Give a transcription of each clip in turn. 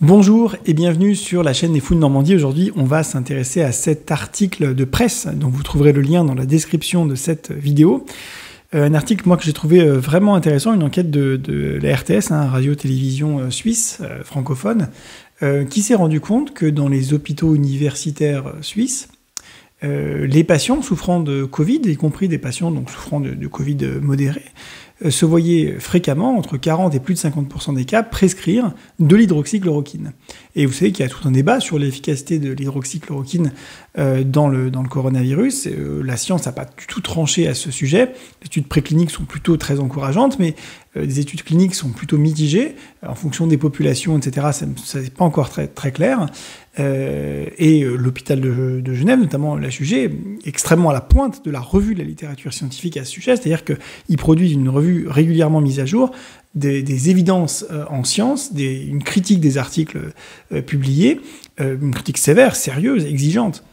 Bonjour et bienvenue sur la chaîne des Fous de Normandie. Aujourd'hui, on va s'intéresser à cet article de presse dont vous trouverez le lien dans la description de cette vidéo. Un article, moi, que j'ai trouvé vraiment intéressant, une enquête de la RTS, radio-télévision suisse, francophone, qui s'est rendu compte que dans les hôpitaux universitaires suisses, les patients souffrant de Covid, y compris des patients donc, souffrant de Covid modéré, se voyaient fréquemment, entre 40 et plus de 50% des cas, prescrire de l'hydroxychloroquine. Et vous savez qu'il y a tout un débat sur l'efficacité de l'hydroxychloroquine dans le coronavirus. La science n'a pas du tout tranché à ce sujet. Les études précliniques sont plutôt très encourageantes, mais les études cliniques sont plutôt mitigées. En fonction des populations, etc., ça n'est pas encore très, très clair. Et l'hôpital de Genève, notamment l'HUG, est extrêmement à la pointe de la revue de la littérature scientifique à ce sujet, c'est-à-dire qu'ils produisent une revue régulièrement mise à jour, des évidences en sciences, une critique des articles publiés, une critique sévère, sérieuse, exigeante,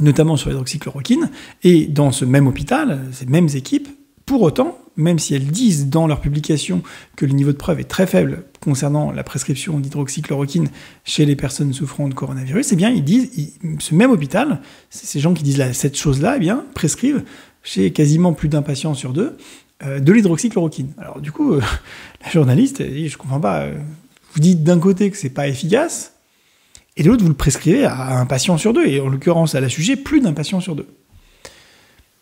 notamment sur l'hydroxychloroquine, et dans ce même hôpital, ces mêmes équipes, pour autant, même si elles disent dans leur publication que le niveau de preuve est très faible concernant la prescription d'hydroxychloroquine chez les personnes souffrant de coronavirus, eh bien, ils disent, ce même hôpital, ces gens qui disent cette chose-là, eh bien, prescrivent chez quasiment plus d'un patient sur deux de l'hydroxychloroquine. Alors, du coup, la journaliste, elle dit, je comprends pas, vous dites d'un côté que c'est pas efficace, et de l'autre, vous le prescrivez à un patient sur deux, et en l'occurrence, à la sujet, plus d'un patient sur deux.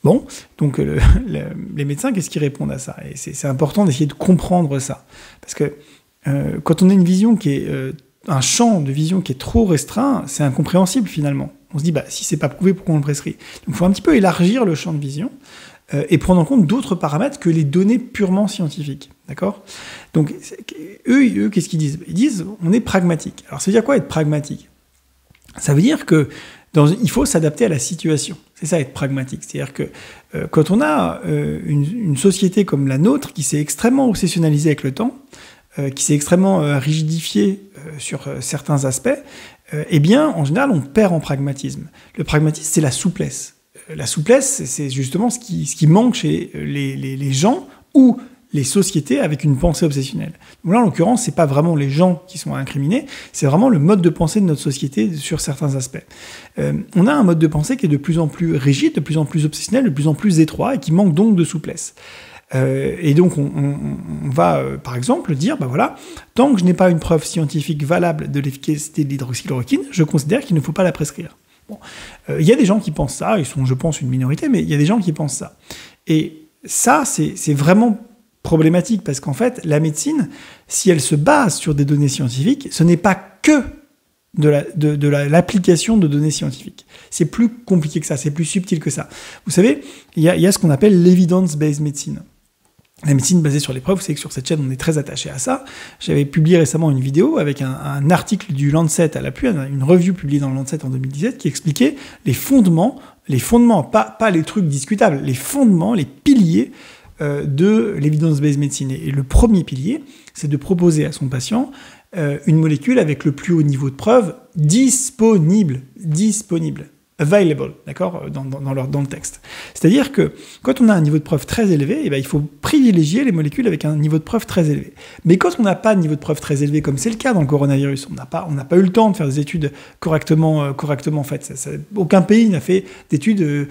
Bon, donc les médecins, qu'est-ce qu'ils répondent à ça? Et c'est important d'essayer de comprendre ça. Parce que quand on a une vision qui est un champ de vision qui est trop restreint, c'est incompréhensible finalement. On se dit, si c'est pas prouvé, pourquoi on le prescrit? Donc il faut un petit peu élargir le champ de vision et prendre en compte d'autres paramètres que les données purement scientifiques. D'accord? Donc eux, qu'est-ce qu'ils disent? Ils disent, on est pragmatique. Alors ça veut dire quoi être pragmatique? Ça veut dire que il faut s'adapter à la situation. C'est ça, être pragmatique. C'est-à-dire que quand on a une société comme la nôtre qui s'est extrêmement obsessionnalisée avec le temps, qui s'est extrêmement rigidifiée sur certains aspects, eh bien, en général, on perd en pragmatisme. Le pragmatisme, c'est la souplesse. La souplesse, c'est justement ce qui manque chez les gens ou les sociétés avec une pensée obsessionnelle. Donc là, en l'occurrence, c'est pas vraiment les gens qui sont incriminés, c'est vraiment le mode de pensée de notre société sur certains aspects. On a un mode de pensée qui est de plus en plus rigide, de plus en plus obsessionnel, de plus en plus étroit et qui manque donc de souplesse. Et donc, on va, par exemple, dire, voilà, tant que je n'ai pas une preuve scientifique valable de l'efficacité de l'hydroxychloroquine, je considère qu'il ne faut pas la prescrire. Bon. Y a des gens qui pensent ça, ils sont, je pense, une minorité, mais il y a des gens qui pensent ça. Et ça, c'est vraiment problématique, parce qu'en fait, la médecine, si elle se base sur des données scientifiques, ce n'est pas que de l'application de données scientifiques. C'est plus compliqué que ça, c'est plus subtil que ça. Vous savez, il y a ce qu'on appelle l'evidence-based medicine. La médecine basée sur les preuves, vous savez que sur cette chaîne, on est très attaché à ça. J'avais publié récemment une vidéo avec un article du Lancet à l'appui, une revue publiée dans le Lancet en 2017, qui expliquait les fondements, pas les trucs discutables, les fondements, les piliers de l'evidence-based medicine. Et le premier pilier, c'est de proposer à son patient une molécule avec le plus haut niveau de preuve disponible, available, d'accord, dans le texte. C'est-à-dire que quand on a un niveau de preuve très élevé, il faut privilégier les molécules avec un niveau de preuve très élevé. Mais quand on n'a pas de niveau de preuve très élevé, comme c'est le cas dans le coronavirus, on n'a pas eu le temps de faire des études correctement faites. Aucun pays n'a fait d'études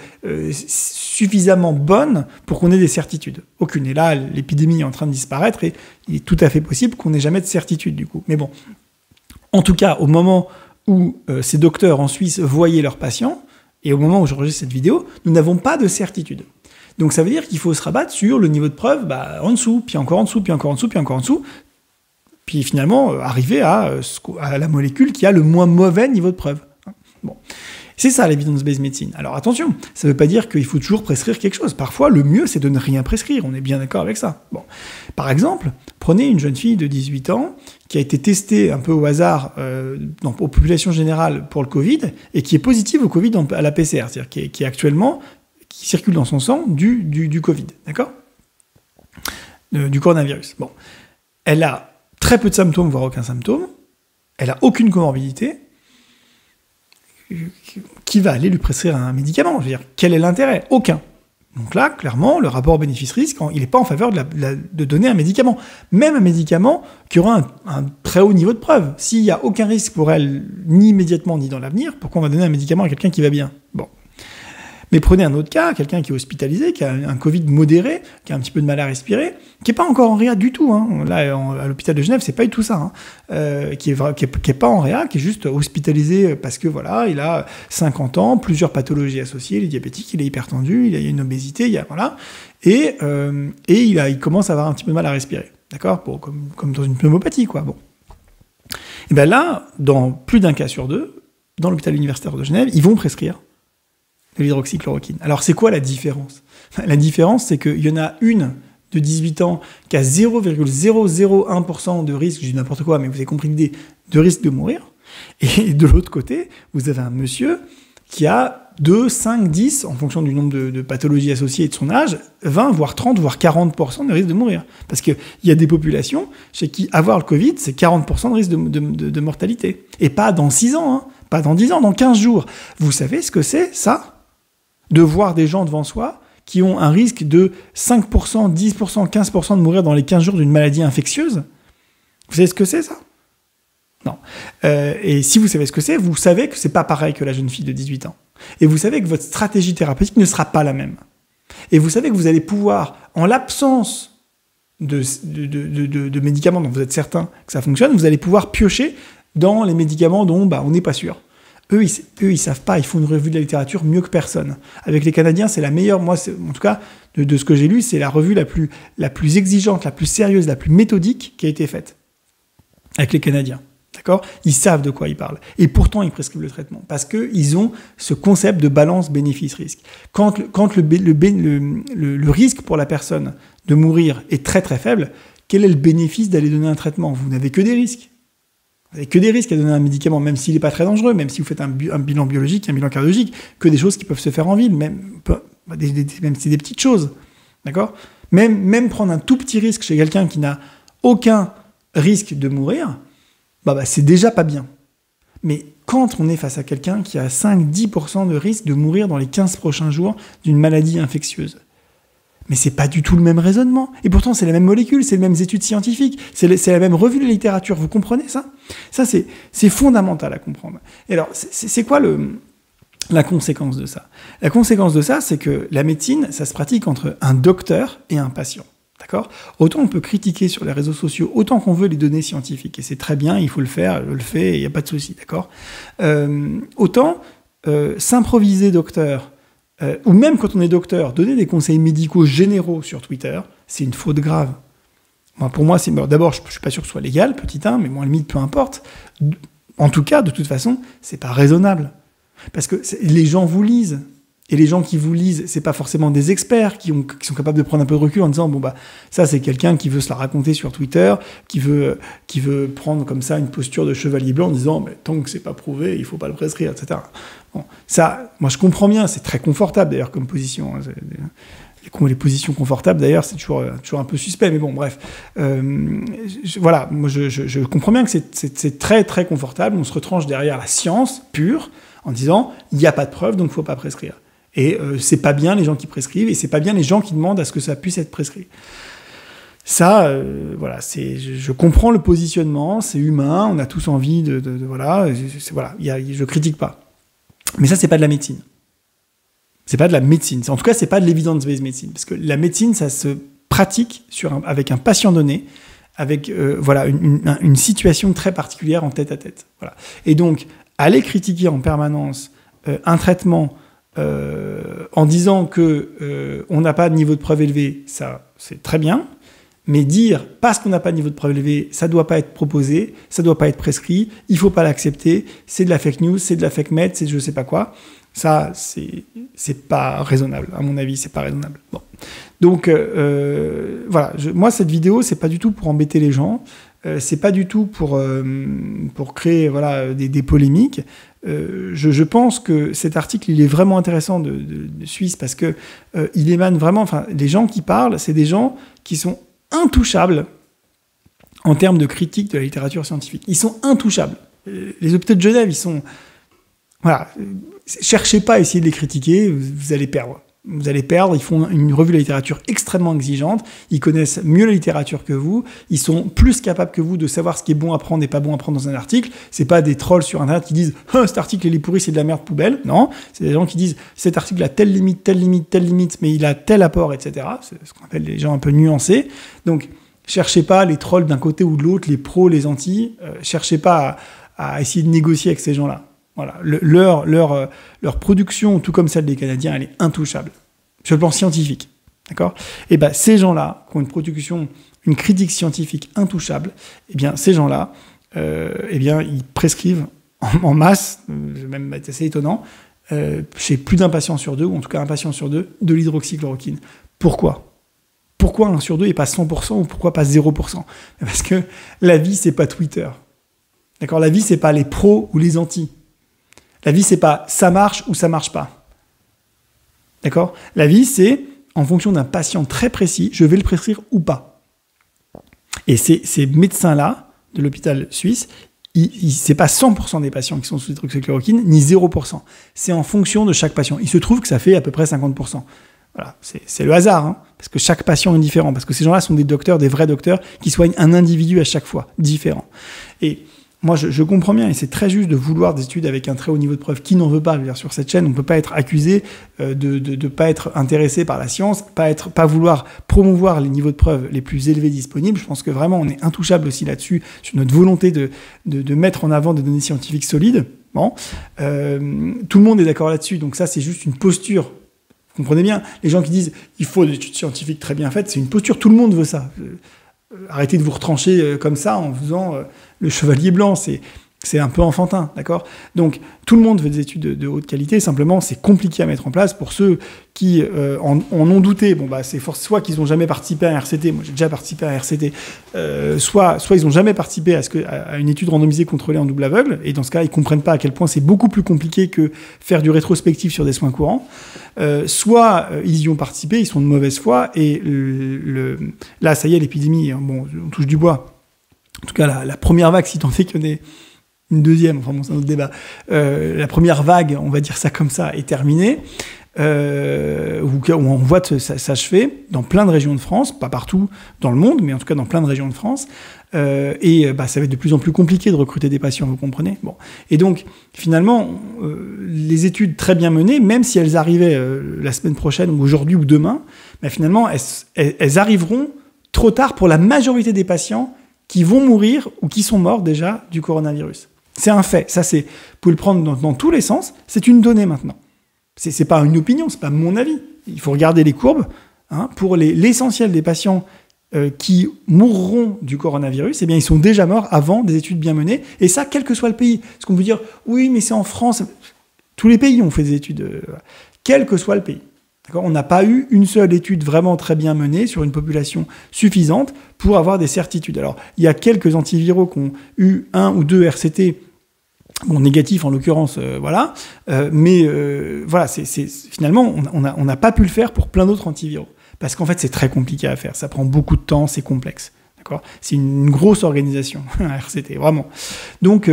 suffisamment bonnes pour qu'on ait des certitudes. Aucune. Et là, l'épidémie est en train de disparaître et il est tout à fait possible qu'on n'ait jamais de certitude, du coup. Mais bon, en tout cas, au moment où ces docteurs en Suisse voyaient leurs patients, et au moment où j'enregistre cette vidéo, nous n'avons pas de certitude. Donc ça veut dire qu'il faut se rabattre sur le niveau de preuve en dessous, puis encore en dessous, puis encore en dessous, puis encore en dessous, puis finalement arriver à la molécule qui a le moins mauvais niveau de preuve. Bon. C'est ça l'evidence-based medicine. Alors attention, ça ne veut pas dire qu'il faut toujours prescrire quelque chose. Parfois, le mieux, c'est de ne rien prescrire. On est bien d'accord avec ça. Bon. Par exemple, prenez une jeune fille de 18 ans qui a été testée un peu au hasard aux populations générales pour le Covid et qui est positive au Covid à la PCR, c'est-à-dire qui est actuellement, qui circule dans son sang du Covid, d'accord, du coronavirus. Bon. Elle a très peu de symptômes, voire aucun symptôme. Elle a aucune comorbidité. Qui va aller lui prescrire un médicament? Je veux dire, quel est l'intérêt? Aucun. Donc là, clairement, le rapport bénéfice-risque, il n'est pas en faveur de donner un médicament. Même un médicament qui aura un très haut niveau de preuve. S'il n'y a aucun risque pour elle, ni immédiatement, ni dans l'avenir, pourquoi on va donner un médicament à quelqu'un qui va bien? Bon. Mais prenez un autre cas, quelqu'un qui est hospitalisé, qui a un Covid modéré, qui a un petit peu de mal à respirer, qui n'est pas encore en réa du tout. Hein. Là, à l'hôpital de Genève, c'est pas du tout ça. Hein. Qui est pas en réa, qui est juste hospitalisé parce que voilà, il a 50 ans, plusieurs pathologies associées, il est diabétique, il est hypertendu, il a une obésité, voilà. Et il commence à avoir un petit peu de mal à respirer. D'accord? Bon, comme dans une pneumopathie, quoi. Bon. Et bien là, dans plus d'un cas sur deux, dans l'hôpital universitaire de Genève, ils vont prescrire de l'hydroxychloroquine. Alors, c'est quoi la différence? La différence, c'est qu'il y en a une de 18 ans qui a 0,001% de risque, je dis n'importe quoi, mais vous avez compris l'idée, de risque de mourir. Et de l'autre côté, vous avez un monsieur qui a 2, 5, 10, en fonction du nombre de pathologies associées et de son âge, 20, voire 30, voire 40% de risque de mourir. Parce qu'il y a des populations chez qui avoir le Covid, c'est 40% de risque de mortalité. Et pas dans 6 ans, hein, pas dans 10 ans, dans 15 jours. Vous savez ce que c'est, ça? De voir des gens devant soi qui ont un risque de 5%, 10%, 15% de mourir dans les 15 jours d'une maladie infectieuse. Vous savez ce que c'est, ça? Non. Et si vous savez ce que c'est, vous savez que c'est pas pareil que la jeune fille de 18 ans. Et vous savez que votre stratégie thérapeutique ne sera pas la même. Et vous savez que vous allez pouvoir, en l'absence de médicaments dont vous êtes certain que ça fonctionne, vous allez pouvoir piocher dans les médicaments dont on n'est pas sûr. Eux, ils savent pas, ils font une revue de la littérature mieux que personne. Avec les Canadiens, c'est la meilleure, moi, en tout cas, de ce que j'ai lu, c'est la revue la plus exigeante, la plus sérieuse, la plus méthodique qui a été faite. Avec les Canadiens. D'accord? Ils savent de quoi ils parlent. Et pourtant, ils prescrivent le traitement. Parce qu'ils ont ce concept de balance bénéfice-risque. Quand le risque pour la personne de mourir est très très faible, quel est le bénéfice d'aller donner un traitement? Vous n'avez que des risques. Vous n'avez que des risques à donner un médicament, même s'il n'est pas très dangereux, même si vous faites un bilan biologique, un bilan cardiologique, que des choses qui peuvent se faire en ville, même si c'est des petites choses. D'accord? Même prendre un tout petit risque chez quelqu'un qui n'a aucun risque de mourir, c'est déjà pas bien. Mais quand on est face à quelqu'un qui a 5-10% de risque de mourir dans les 15 prochains jours d'une maladie infectieuse, mais c'est pas du tout le même raisonnement. Et pourtant, c'est la même molécule, c'est les mêmes études scientifiques, c'est la même revue de la littérature. Vous comprenez ça? Ça, c'est fondamental à comprendre. Et alors, c'est quoi la conséquence de ça? La conséquence de ça, c'est que la médecine, ça se pratique entre un docteur et un patient. D'accord? Autant on peut critiquer sur les réseaux sociaux, autant qu'on veut les données scientifiques. Et c'est très bien, il faut le faire, je le fais, il n'y a pas de souci. D'accord? Autant s'improviser docteur, ou même quand on est docteur, donner des conseils médicaux généraux sur Twitter, c'est une faute grave. Pour moi, d'abord, je ne suis pas sûr que ce soit légal, petit 1, mais bon, à la limite, peu importe. En tout cas, de toute façon, c'est pas raisonnable. Parce que les gens vous lisent. Et les gens qui vous lisent, c'est pas forcément des experts qui sont capables de prendre un peu de recul en disant ça c'est quelqu'un qui veut se la raconter sur Twitter, qui veut prendre comme ça une posture de chevalier blanc en disant mais tant que c'est pas prouvé, il faut pas le prescrire, etc. Bon, ça, moi je comprends bien, c'est très confortable d'ailleurs comme position. Hein, les positions confortables d'ailleurs, c'est toujours un peu suspect, mais bon bref. Voilà, moi je comprends bien que c'est très très confortable. On se retranche derrière la science pure en disant il n'y a pas de preuve donc il faut pas prescrire. Et c'est pas bien les gens qui prescrivent, et c'est pas bien les gens qui demandent à ce que ça puisse être prescrit. Ça, voilà, je comprends le positionnement, c'est humain, on a tous envie voilà, je critique pas. Mais ça, c'est pas de la médecine. C'est pas de la médecine. En tout cas, c'est pas de l'evidence-based medicine, parce que la médecine, ça se pratique avec un patient donné, avec une situation très particulière en tête à tête. Voilà. Et donc, aller critiquer en permanence un traitement en disant que on n'a pas de niveau de preuve élevé, ça c'est très bien, mais dire parce qu'on n'a pas de niveau de preuve élevé, ça doit pas être proposé, ça doit pas être prescrit, il faut pas l'accepter, c'est de la fake news, c'est de la fake med, c'est je sais pas quoi, ça c'est pas raisonnable, à mon avis c'est pas raisonnable. Bon. Donc voilà, moi cette vidéo c'est pas du tout pour embêter les gens, c'est pas du tout pour créer des polémiques. Je pense que cet article il est vraiment intéressant de Suisse parce que il émane vraiment, les gens qui parlent, c'est des gens qui sont intouchables en termes de critique de la littérature scientifique. Ils sont intouchables. Les hôpitaux de Genève, ils sont... Voilà. Cherchez pas à essayer de les critiquer, vous allez perdre. Vous allez perdre. Ils font une revue de la littérature extrêmement exigeante. Ils connaissent mieux la littérature que vous. Ils sont plus capables que vous de savoir ce qui est bon à prendre et pas bon à prendre dans un article. C'est pas des trolls sur Internet qui disent « cet article, il est pourri, c'est de la merde poubelle ». Non, c'est des gens qui disent « cet article a telle limite, telle limite, telle limite, mais il a tel apport, etc. » C'est ce qu'on appelle les gens un peu nuancés. Donc, cherchez pas les trolls d'un côté ou de l'autre, les pros, les antis. Cherchez pas à essayer de négocier avec ces gens-là. Voilà. Leur production, tout comme celle des Canadiens, elle est intouchable. Sur le plan scientifique. D'accord ? Et ben, ces gens-là, qui ont une production, une critique scientifique intouchable, eh bien, ces gens-là, eh bien, ils prescrivent en masse, même c'est assez étonnant, chez plus d'un patient sur deux, ou en tout cas un patient sur deux, de l'hydroxychloroquine. Pourquoi ? Pourquoi 1 sur 2 et pas 100% ou pourquoi pas 0% ? Parce que la vie, c'est pas Twitter. D'accord ? La vie, c'est pas les pros ou les antis. La vie, c'est pas ça marche ou ça marche pas. D'accord ? La vie, c'est en fonction d'un patient très précis, je vais le prescrire ou pas. Et ces médecins-là, de l'hôpital suisse, c'est pas 100% des patients qui sont sous hydroxychloroquine, ni 0%. C'est en fonction de chaque patient. Il se trouve que ça fait à peu près 50%. Voilà, c'est le hasard, hein, parce que chaque patient est différent, parce que ces gens-là sont des docteurs, des vrais docteurs, qui soignent un individu à chaque fois, différent. Et moi, je comprends bien, et c'est très juste de vouloir des études avec un très haut niveau de preuve. Qui n'en veut pas? Je veux dire, sur cette chaîne, on ne peut pas être accusé de pas être intéressé par la science, pas vouloir promouvoir les niveaux de preuve les plus élevés disponibles. Je pense que vraiment, on est intouchable aussi là-dessus, sur notre volonté de mettre en avant des données scientifiques solides. Bon. Tout le monde est d'accord là-dessus, donc ça, c'est juste une posture. Vous comprenez bien? Les gens qui disent « il faut des études scientifiques très bien faites », c'est une posture, tout le monde veut ça. Arrêtez de vous retrancher comme ça en faisant le chevalier blanc, c'est un peu enfantin, d'accord? Donc, tout le monde veut des études de haute qualité, simplement, c'est compliqué à mettre en place. Pour ceux qui en ont douté, bon, bah, c'est soit qu'ils n'ont jamais participé à un RCT, moi j'ai déjà participé à un RCT, soit ils n'ont jamais participé à une étude randomisée contrôlée en double aveugle, et dans ce cas, ils ne comprennent pas à quel point c'est beaucoup plus compliqué que faire du rétrospectif sur des soins courants, soit ils y ont participé, ils sont de mauvaise foi, et là, ça y est, l'épidémie, bon, on touche du bois. En tout cas, la première vague, si tant est qu'il y en ait une deuxième, enfin bon, c'est un autre débat. La première vague, on va dire ça comme ça, est terminée. Où on voit s'achever dans plein de régions de France, pas partout dans le monde, mais en tout cas dans plein de régions de France. Et ça va être de plus en plus compliqué de recruter des patients, vous comprenez ? Bon. Et donc, finalement, les études très bien menées, même si elles arrivaient la semaine prochaine ou aujourd'hui ou demain, finalement, elles arriveront trop tard pour la majorité des patients qui vont mourir ou qui sont morts déjà du coronavirus. C'est un fait. Ça, vous pouvez le prendre dans tous les sens. C'est une donnée maintenant. C'est pas une opinion, c'est pas mon avis. Il faut regarder les courbes. Hein, pour l'essentiel des patients qui mourront du coronavirus, eh bien, ils sont déjà morts avant des études bien menées. Et ça, quel que soit le pays. Parce qu'on peut dire, oui, mais c'est en France. Tous les pays ont fait des études, quel que soit le pays. On n'a pas eu une seule étude vraiment très bien menée sur une population suffisante pour avoir des certitudes. Alors, il y a quelques antiviraux qui ont eu 1 ou 2 RCT, bon, négatifs en l'occurrence, voilà. Mais voilà, finalement, on n'a pas pu le faire pour plein d'autres antiviraux. Parce qu'en fait, c'est très compliqué à faire. Ça prend beaucoup de temps, c'est complexe. D'accord ? C'est une grosse organisation, un RCT, vraiment. Donc,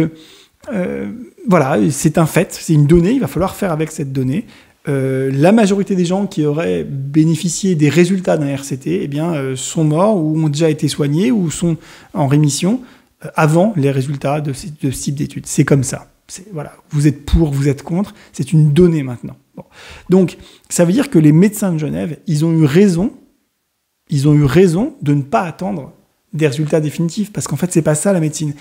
voilà, c'est un fait, c'est une donnée. Il va falloir faire avec cette donnée. La majorité des gens qui auraient bénéficié des résultats d'un RCT eh bien, sont morts ou ont déjà été soignés ou sont en rémission avant les résultats de ce type d'études. C'est comme ça. Voilà. Vous êtes pour, vous êtes contre. C'est une donnée maintenant. Bon. Donc, ça veut dire que les médecins de Genève, ils ont eu raison de ne pas attendre des résultats définitifs, parce qu'en fait, c'est pas ça la médecine.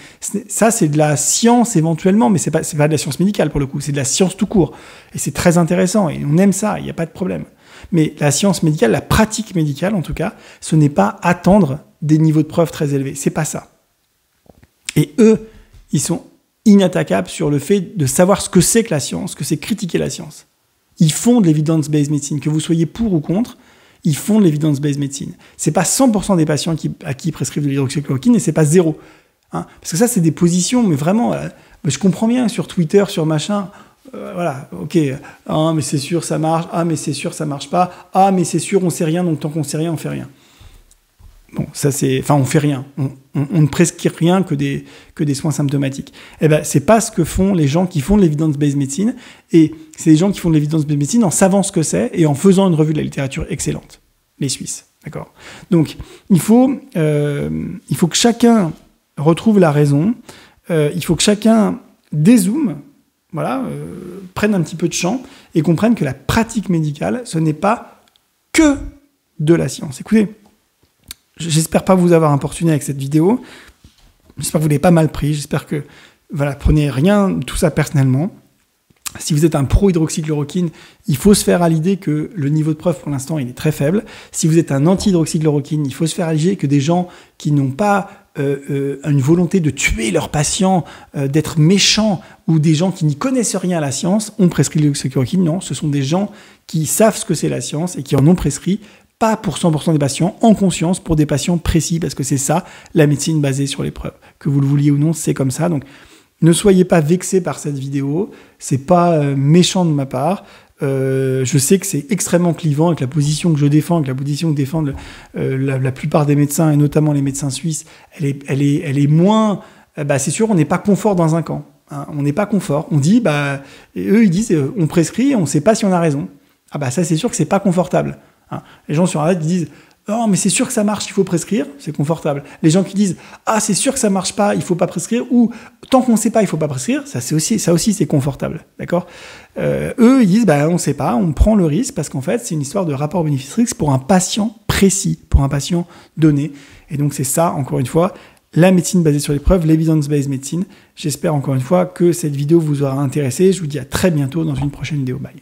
Ça, c'est de la science éventuellement, mais c'est pas de la science médicale pour le coup, c'est de la science tout court. Et c'est très intéressant, et on aime ça, il n'y a pas de problème. Mais la science médicale, la pratique médicale en tout cas, ce n'est pas attendre des niveaux de preuve très élevés, c'est pas ça. Et eux, ils sont inattaquables sur le fait de savoir ce que c'est que la science, ce que c'est critiquer la science. Ils font de l'evidence-based medicine, que vous soyez pour ou contre, ils font de l'evidence-based medicine. C'est pas 100% des patients à qui ils prescrivent de l'hydroxychloroquine et c'est pas 0. Hein, parce que ça, c'est des positions, mais vraiment, je comprends bien sur Twitter, sur machin, voilà, ok, ah, mais c'est sûr, ça marche, ah, mais c'est sûr, ça marche pas, ah, mais c'est sûr, on sait rien, donc tant qu'on sait rien, on fait rien. Bon, ça c'est, enfin, on fait rien. On ne prescrit rien que des soins symptomatiques. Eh ben, c'est pas ce que font les gens qui font de l'evidence-based medicine. Et c'est les gens qui font de l'evidence-based medicine en savant ce que c'est et en faisant une revue de la littérature excellente. Les Suisses, d'accord. Donc, il faut que chacun retrouve la raison. Il faut que chacun dézoome, voilà, prenne un petit peu de champ et comprenne que la pratique médicale, ce n'est pas que de la science. Écoutez. J'espère pas vous avoir importuné avec cette vidéo. J'espère que vous l'avez pas mal pris. J'espère que, voilà, prenez rien, tout ça personnellement. Si vous êtes un pro-hydroxychloroquine, il faut se faire à l'idée que le niveau de preuve, pour l'instant, il est très faible. Si vous êtes un anti-hydroxychloroquine, il faut se faire à l'idée que des gens qui n'ont pas une volonté de tuer leurs patients, d'être méchants, ou des gens qui n'y connaissent rien à la science, ont prescrit l'hydroxychloroquine. Non, ce sont des gens qui savent ce que c'est la science et qui en ont prescrit, pas pour 100% des patients, en conscience, pour des patients précis, parce que c'est ça, la médecine basée sur les preuves. Que vous le vouliez ou non, c'est comme ça. Donc, ne soyez pas vexés par cette vidéo. C'est pas méchant de ma part. Je sais que c'est extrêmement clivant avec la position que je défends, avec la position que défendent la plupart des médecins, et notamment les médecins suisses. Elle est moins... c'est sûr, on n'est pas confort dans un camp. Hein, on n'est pas confort. On dit, et eux, ils disent, on prescrit, on ne sait pas si on a raison. Ça, c'est sûr que c'est pas confortable. Les gens sur Internet qui disent « Non, mais c'est sûr que ça marche, il faut prescrire », c'est confortable. Les gens qui disent « Ah, c'est sûr que ça marche pas, il faut pas prescrire », ou « Tant qu'on ne sait pas, il faut pas prescrire », ça aussi c'est confortable, d'accord. Eux, ils disent « On ne sait pas, on prend le risque, parce qu'en fait, c'est une histoire de rapport bénéfice-risque pour un patient précis, pour un patient donné. » Et donc, c'est ça, encore une fois, la médecine basée sur les preuves, l'evidence-based medicine. J'espère encore une fois que cette vidéo vous aura intéressé. Je vous dis à très bientôt dans une prochaine vidéo. Bye.